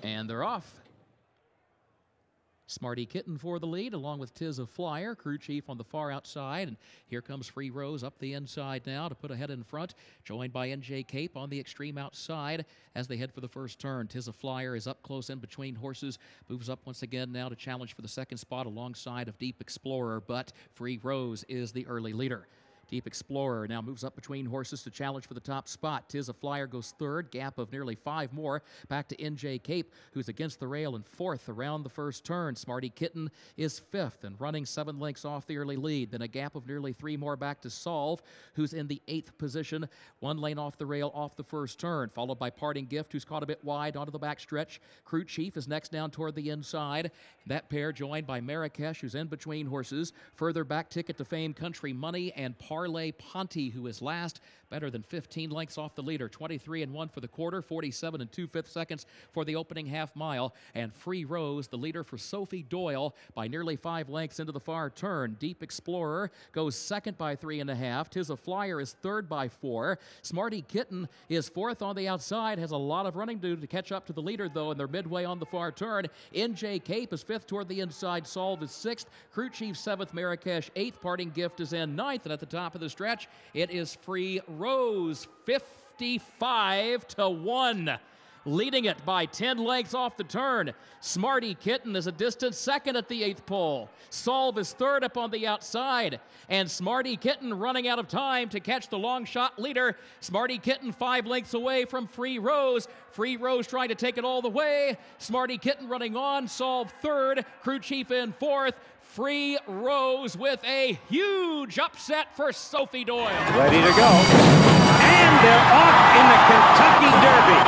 And they're off. Smarty Kitten for the lead, along with Tiz a Flyer. Crew Chief on the far outside. And here comes Free Rose up the inside now to put ahead in front, joined by NJ Cape on the extreme outside as they head for the first turn. Tiz a Flyer is up close in between horses, moves up once again now to challenge for the second spot alongside of Deep Explorer, but Free Rose is the early leader. Deep Explorer now moves up between horses to challenge for the top spot. Tiz a Flyer goes third, gap of nearly 5 more. Back to NJ Cape, who's against the rail in fourth around the first turn. Smarty Kitten is fifth and running 7 lengths off the early lead. Then a gap of nearly 3 more back to Solve, who's in the 8th position, 1 lane off the rail off the first turn, followed by Parting Gift, who's caught a bit wide onto the back stretch. Crew Chief is next down toward the inside. That pair joined by Marrakesh, who's in between horses. Further back, Ticket to Fame, Country Money, and Parlay Ponte, who is last, better than 15 lengths off the leader. 23-1 for the quarter, 47 2/5 seconds for the opening half mile. And Free Rose, the leader for Sophie Doyle, by nearly 5 lengths into the far turn. Deep Explorer goes second by 3.5. Tiz a Flyer is third by 4. Smarty Kitten is fourth on the outside, has a lot of running to do to catch up to the leader, though, and they're midway on the far turn. NJ Cape is fifth toward the inside. Solve is sixth. Crew Chief seventh. Marrakesh eighth. Parting Gift is in ninth. And at the top of the stretch, it is Free Rose, 55-1. Leading it by 10 lengths off the turn. Smarty Kitten is a distant second at the 8th pole. Solve is third up on the outside. And Smarty Kitten running out of time to catch the long shot leader. Smarty Kitten 5 lengths away from Free Rose. Free Rose trying to take it all the way. Smarty Kitten running on. Solve third. Crew Chief in fourth. Free Rose with a huge upset for Sophie Doyle. Ready to go. And they're off in the Kentucky Derby.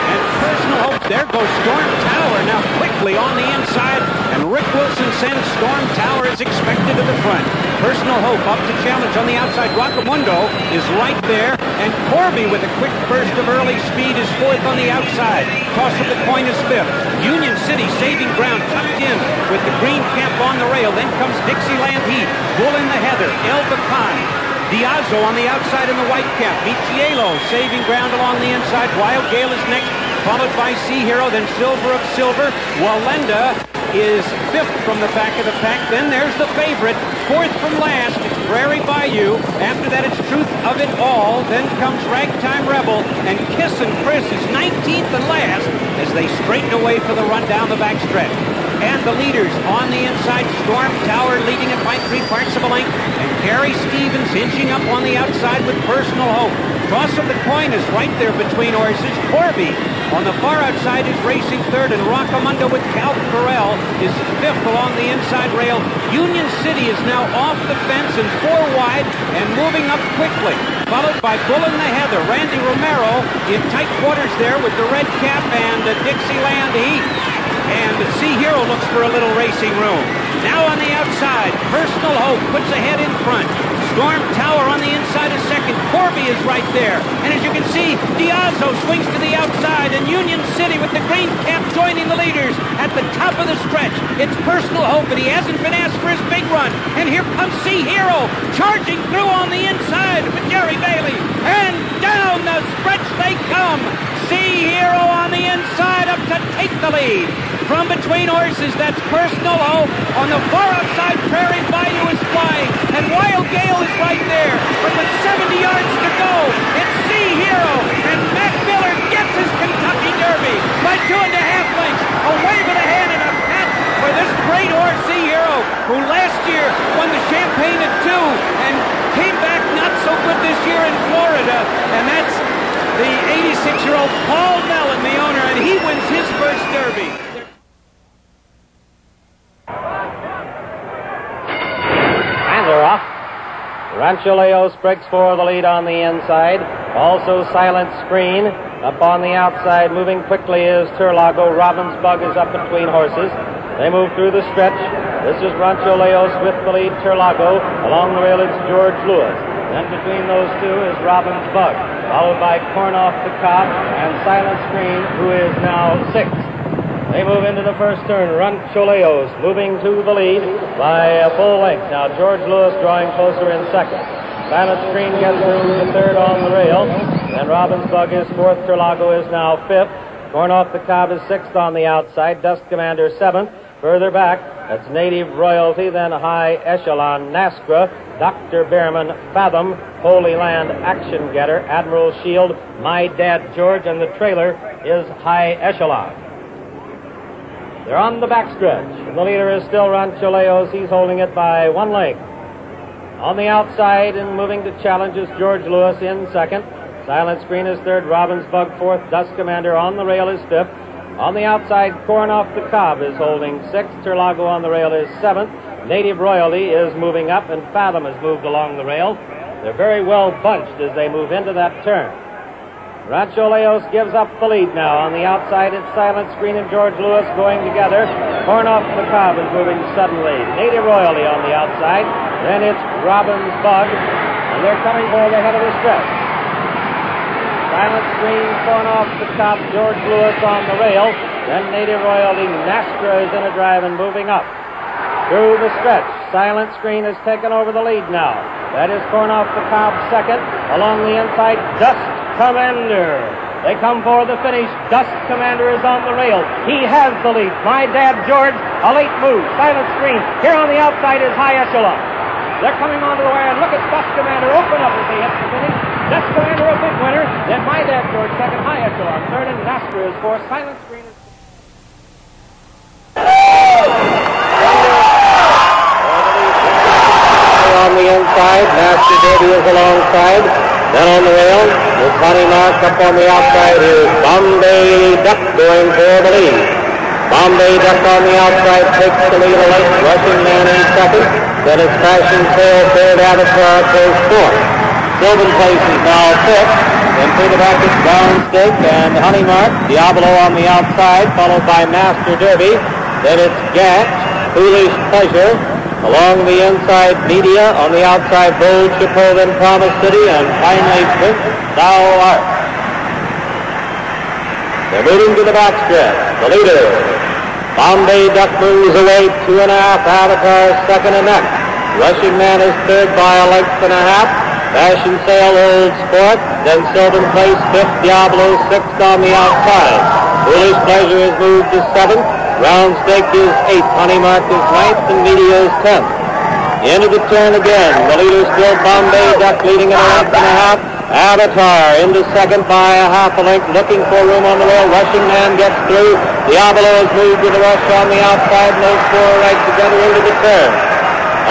And Personal Hope, there goes Storm Tower now quickly on the inside. And Rick Wilson sends Storm Tower as expected to the front. Personal Hope up to challenge on the outside. Rockamundo is right there. And Corby with a quick burst of early speed is fourth on the outside. Toss of the coin is fifth. Union City saving ground tucked in with the green cap on the rail. Then comes Dixieland Heat. Bull in the Heather. El Bacan. Diazo on the outside in the white cap. Michielo saving ground along the inside. Wild Gale is next, followed by Sea Hero, then Silver of Silver. Walenda is fifth from the back of the pack. Then there's the favorite, fourth from last. It's Prairie Bayou. After that, it's Truth of It All. Then comes Ragtime Rebel. And Kissin' Chris is 19th and last as they straighten away for the run down the back stretch. And the leaders on the inside, Storm Tower leading it by 3/4 of a length. And Gary Stevens inching up on the outside with Personal Hope. Toss of the coin is right there between horses. Corby on the far outside is racing third, and Rockamundo with Cal Carell is fifth along the inside rail. Union City is now off the fence and 4 wide and moving up quickly. Followed by Bull in the Heather. Randy Romero in tight quarters there with the red cap and Dixieland Heat. And Sea Hero looks for a little racing room. Now on the outside, Personal Hope puts ahead in front. Storm Tower on the inside is second. Corby is right there. And as you can see, Diazo swings to the outside, and Union City with the green cap joining the leaders at the top of the stretch. It's Personal Hope, and he hasn't been asked for his big run. And here comes Sea Hero charging through on the inside with Jerry Bailey. And down the stretch they come. Sea Hero on the inside up to take the lead. From between horses, that's Personal Hope. On the far outside, Prairie Bayou is flying, and Wild Gale is right there. But with 70 yards to go, it's Sea Hero, and Matt Miller gets his Kentucky Derby by 2.5 lengths. A wave of the hand and a pat for this great horse, Sea Hero, who last year won the Champagne at 2 and came back not so good this year in Florida. And that's the 86-year-old Paul Mellon, the owner, and he wins his first Derby. They're off. Rancho Leos breaks for the lead on the inside. Also Silent Screen up on the outside. Moving quickly is Turlago. Robin's Bug is up between horses. They move through the stretch. This is Rancho Leos with the lead. Turlago. Along the rail it's George Lewis. Then between those two is Robin's Bug, followed by Corn Off the Cop and Silent Screen, who is now sixth. They move into the first turn. Rancho Leos moving to the lead by a full length. Now George Lewis drawing closer in second. Silent Screen gets through to third on the rail. and Ravensburg is fourth. Turlago is now fifth. Going off the Cobb is sixth on the outside. Dust Commander seventh. Further back, that's Native Royalty, then High Echelon, Nastra, Dr. Behrman, Fathom, Holy Land, Action Getter, Admiral Shield, My Dad George, and the trailer is High Echelon. They're on the backstretch. The leader is still Rancho Leos. He's holding it by 1 length. On the outside and moving to challenge is George Lewis in second. Silent Screen is third. Ravensburg fourth. Dust Commander on the rail is fifth. On the outside, Corn Off the Cob is holding sixth. Turlago on the rail is seventh. Native Royalty is moving up, and Fathom has moved along the rail. They're very well bunched as they move into that turn. Rancho Leos gives up the lead now. On the outside, it's Silent Screen and George Lewis going together. Corn Off the Cob is moving suddenly. Native Royalty on the outside. Then it's Ravensburg, and they're coming for the head of the stretch. Silent Screen, Corn Off the Cob, George Lewis on the rail. Then Native Royalty, Nastra is in a drive and moving up. Through the stretch, Silent Screen has taken over the lead now. That is Corn Off the Cob second. Along the inside, Dust Commander. They come for the finish. Dust Commander is on the rail. He has the lead. My Dad George, a late move. Silent Screen. Here on the outside is High Echelon. They're coming onto the wire, and look at Dust Commander open up as they hit the finish. Dust Commander a big winner. Then My Dad George second, High Echelon third, and Nastra is fourth. Silent Screen is... On the inside, Master Derby is alongside. Then on the rail, with Honey Mark up on the outside is Bombay Duck going for the lead. Bombay Duck on the outside takes the lead a late. Rushing Man in second. Then it's Fashion Sail third. Avatar goes fourth. Sylvan Place is now fifth. Then through the back is Brown Stake and Honey Mark. Diablo on the outside, followed by Master Derby. Then it's Gatch, Foolish Pleasure. Along the inside, Media. On the outside, Bold Chapeau, then Promise City. And finally, Prince Thou Art. They're moving to the backstretch. The leader, Bombay Duck, moves away 2.5. Avatar second and next. Rushing Man is third by a length and a half. Fashion Sail holds fourth. Then Sylvan Place fifth. Diablo sixth on the outside. Foolish Pleasure has moved to seventh. Round Stake is eighth. Honey Mark is ninth, and Media is 10th. Into the turn again. The leader still Bombay Duck, leading at a length and a half. Avatar into second by a half a length, looking for room on the rail. Rushing Man gets through. Diablo has moved with a rush on the outside, and those four right together into the turn.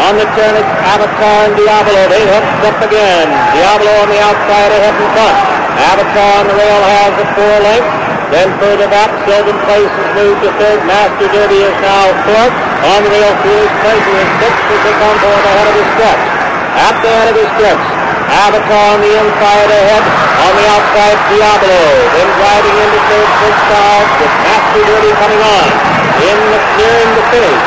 On the turn, it's Avatar and Diablo. They hooked up again. Diablo on the outside, ahead in front. Avatar on the rail has a 4 length. Then further back, Sylvan Place has moved to third. Master Derby is now fourth. On the rail, Foolish Pleasure is sixth as they come for the head of the stretch. At the head of the stretch, Avatar on the inside ahead. On the outside, Diablo. Then driving into third, Prince Star with Master Derby coming on. Nearing the finish.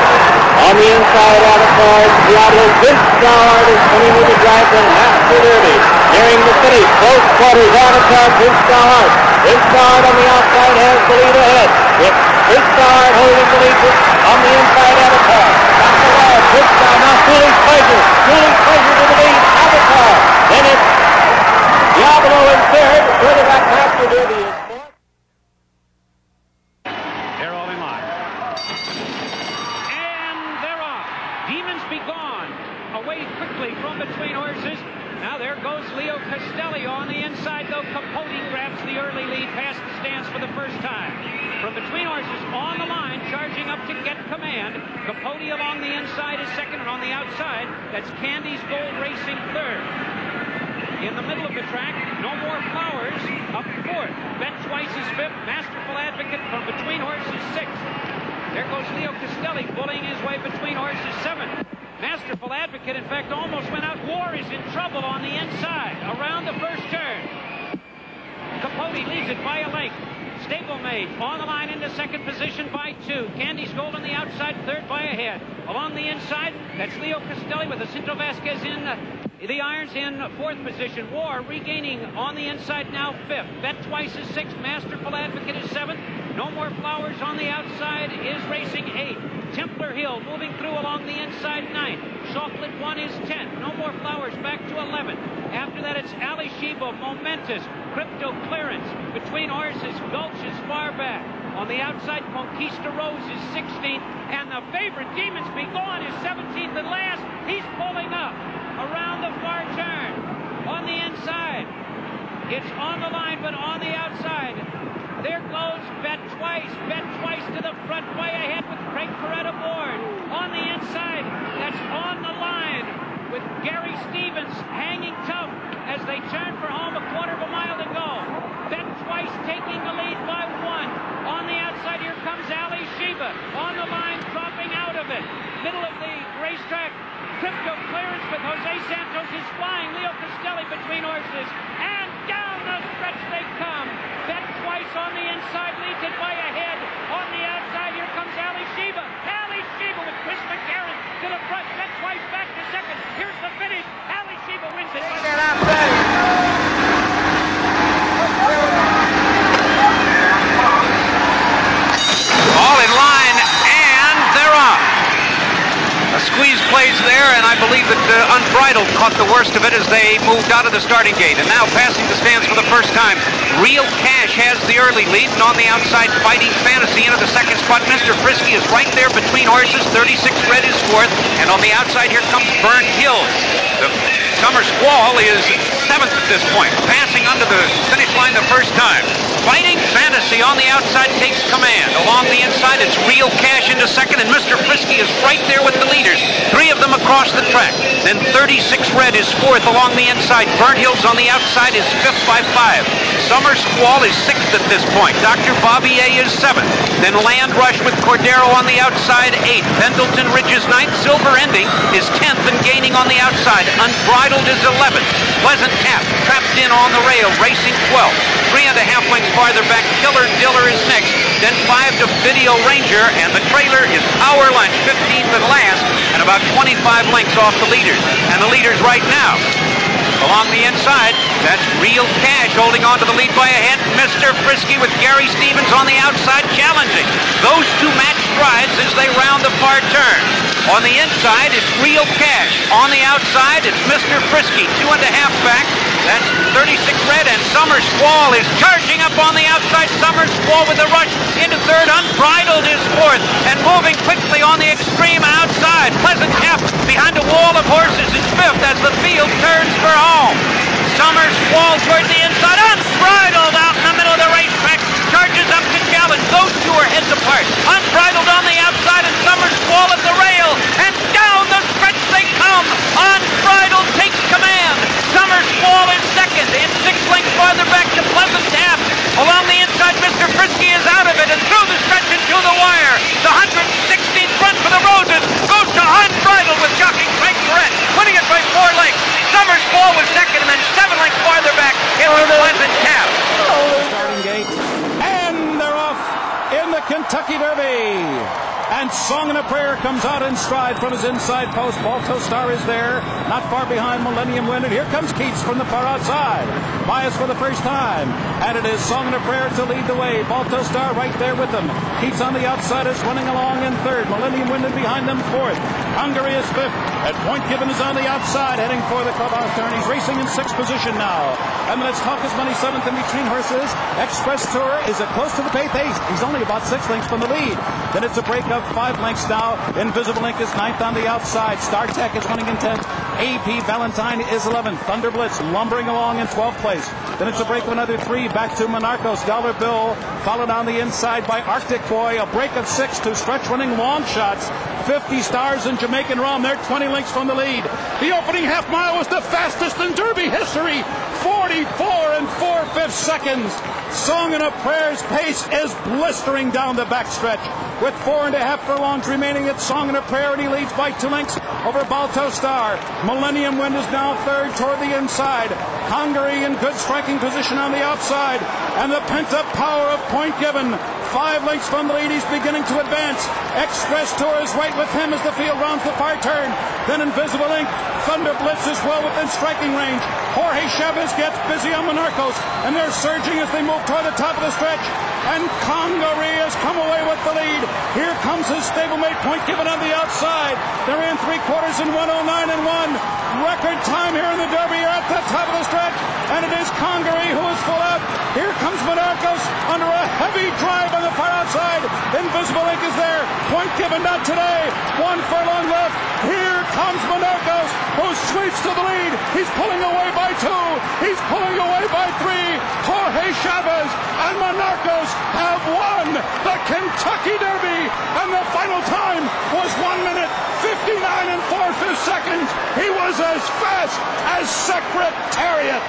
On the inside, Avatar, Diablo. Prince Star is coming with the drive from Master Derby. Nearing the finish. Close quarters, Avatar, Prince Star. Prince Star on the outside has the lead ahead. It's Prince Star holding the lead on the inside, Avatar. Back the wire, Prince Star, now Foolish Pleasure. Foolish Pleasure to the lead, Avatar. Then it's Diablo in third. Further back, Master Derby is fourth. They're all in line. And they're off. Demons Be Gone. Away quickly from between horses. Now there goes Leo Castelli on the inside, though. Capote grabs the early lead past the stands for the first time. From between horses on the line, charging up to Get Command. Capote along the inside is second, and on the outside, that's Candy's Gold racing third. In the middle of the track, No More Flowers up fourth. Bet Twice is fifth. Masterful Advocate from between horses sixth. There goes Leo Castelli bullying his way between horses seventh. Masterful Advocate, in fact, almost went out. War is in trouble on the inside around the first turn. Capote leads it by a length. Stablemate on the line into second position by 2. Candy's Gold on the outside, third by a head. Along the inside, that's Leo Castelli with Jacinto Vasquez in The Irons in fourth position. War regaining on the inside now fifth. Bet Twice is sixth. Masterful Advocate is seventh. No More Flowers on the outside is racing eighth. Templar Hill moving through along the inside ninth. Chocolate One is 10th. No More Flowers back to 11th. After that, it's Ali Sheba, Momentous, Crypto Clearance. Between horses, Gulch is far back. On the outside, Conquista Rose is 16th. And the favorite, Demons Be Gone, is 17th and last. He's pulling up around the far turn. On the inside, it's on the line, but on the outside, there goes Bet Twice. Bet Twice to the front, way ahead with Craig Perret aboard. On the inside, that's on the line with Gary Stevens hanging tough as they turn for home, a quarter of a mile to go. Bet Twice taking the lead by one. On the outside, here comes Ali Sheba. On the line, dropping out of it. Middle of the racetrack, Crypto Clearance with Jose Santos is flying. Leo Castelli between horses. And down the stretch they come. Bet Twice on the inside leads it by a head. On the outside, here comes Ali Sheba. Ali Sheba with Chris McCarron to the front. Bet Twice back to second. Here's the finish. Ali Sheba wins it. All in line, and they're off. A squeeze plays there, and I believe that Unbridled caught the worst of it as they moved out of the starting gate. And now passing the stands for the first time, Real Cash has the early lead, and on the outside, Fighting Fantasy into the second spot. Mr. Frisky is right there between horses. 36 Red is fourth, and on the outside, here comes Burnt Hills. The Summer Squall is seventh at this point, passing under the finish line the first time. Fighting Fantasy on the outside takes command. Along the inside, it's Real Cash into second, and Mr. Frisky is right there with the leaders. Three of them across the track. Then 36 Red is fourth along the inside. Burnt Hills on the outside is fifth by 5. Summer Squall is sixth at this point. Dr. Bobby A is seventh. Then Land Rush with Cordero on the outside, eighth. Pendleton Ridge is ninth. Silver Ending is 10th and gaining on the outside. Unbridled is 11th. Pleasant Tap trapped in on the rail, racing 12th. 3.5 lengths farther back, Killer Diller is next. Then 5 to Video Ranger, and the trailer is Power Lunch, 15th and last, and about 25 lengths off the leaders. And the leaders right now, along the inside, that's Real Cash holding on to the lead by a head. Mr. Frisky with Gary Stevens on the outside challenging. Those two match strides as they round the far turn. On the inside, it's Real Cash. On the outside, it's Mr. Frisky, 2.5 back. That's 36 Red, and Summer Squall is charging up on the outside. Summer Squall with a rush into third. Unbridled is fourth, and moving quickly on the extreme outside. Pleasant Tap behind a wall of horses is fifth as the field turns for home. Summer Squall toward the inside. Unbridled out in the middle of the racetrack. Charges up to challenge. Those two are heads apart. Unbridled on the outside, and Summer Squall at the rail. And down the stretch they come. Unbridled takes command. Summer Squall is second. It's 6 lengths farther back to Pleasant Tap. Along the inside, Mr. Frisky is out of it and through the stretch and to the wire. The 116th run for the Roses goes to Unbridled with jockey Craig Perret, winning it by 4 lengths. Summer Squall was second, and then 7 lengths farther back, it was Pleasant Tap. Starting gate, and they're off in the Kentucky Derby. And Song and a Prayer comes out in stride from his inside post. Balto Star is there, not far behind Millennium Wind. And here comes Keats from the far outside. Bias for the first time. And it is Song and a Prayer to lead the way. Balto Star right there with them. Keats on the outside is running along in third. Millennium Wind behind them fourth. Hungary is fifth. And Point Given is on the outside, heading for the clubhouse turn. He's racing in sixth position now. And Let's Talk His Money seventh in between horses. Express Tour is close to the pace. He's only about 6 lengths from the lead. Then it's a break of 5 lengths now. Invisible Ink is ninth on the outside. Star Tech is running in 10th. AP Valentine is 11th. Thunder Blitz lumbering along in 12th place. Then it's a break of another 3 back to Monarchos. Dollar Bill followed on the inside by Arctic Boy. A break of 6 to Stretch running long shots. 50 Stars and Jamaican Rum. They're 20 lengths from the lead. The opening half mile was the fastest in Derby history. 44 and 4/5 seconds. Song and a Prayer's pace is blistering down the backstretch. With 4.5 furlongs remaining, it's Song and a Prayer, and he leads by 2 lengths over Balto Star. Millennium Wind is now third toward the inside. Hungary in good striking position on the outside. and the pent-up power of Point Given. 5 lengths from the lead, he's beginning to advance. Express Tour is right with him as the field rounds the far turn. Then Invisible Ink, Thunder Blitz is well within striking range. Jorge Chavez gets busy on Monarchos, and they're surging as they move toward the top of the stretch. And Congaree has come away with the lead. Here comes his stablemate Point Given on the outside. They're in 3/4 in 1:09.1. Record time here in the Derby. You're at the top of the stretch, and it is Congaree who is full out. Here comes Monarchos under a heavy drive on the far outside. Invisible Ink is there. Point Given not today. 1 furlong left. Here comes Monarchos, who sweeps to the lead. He's pulling away by 2. He's pulling away by 3. Jorge Chavez and Monarchos have won the Kentucky Derby, and the final time was 1 minute 59 4/5 seconds. He was as fast as Secretariat.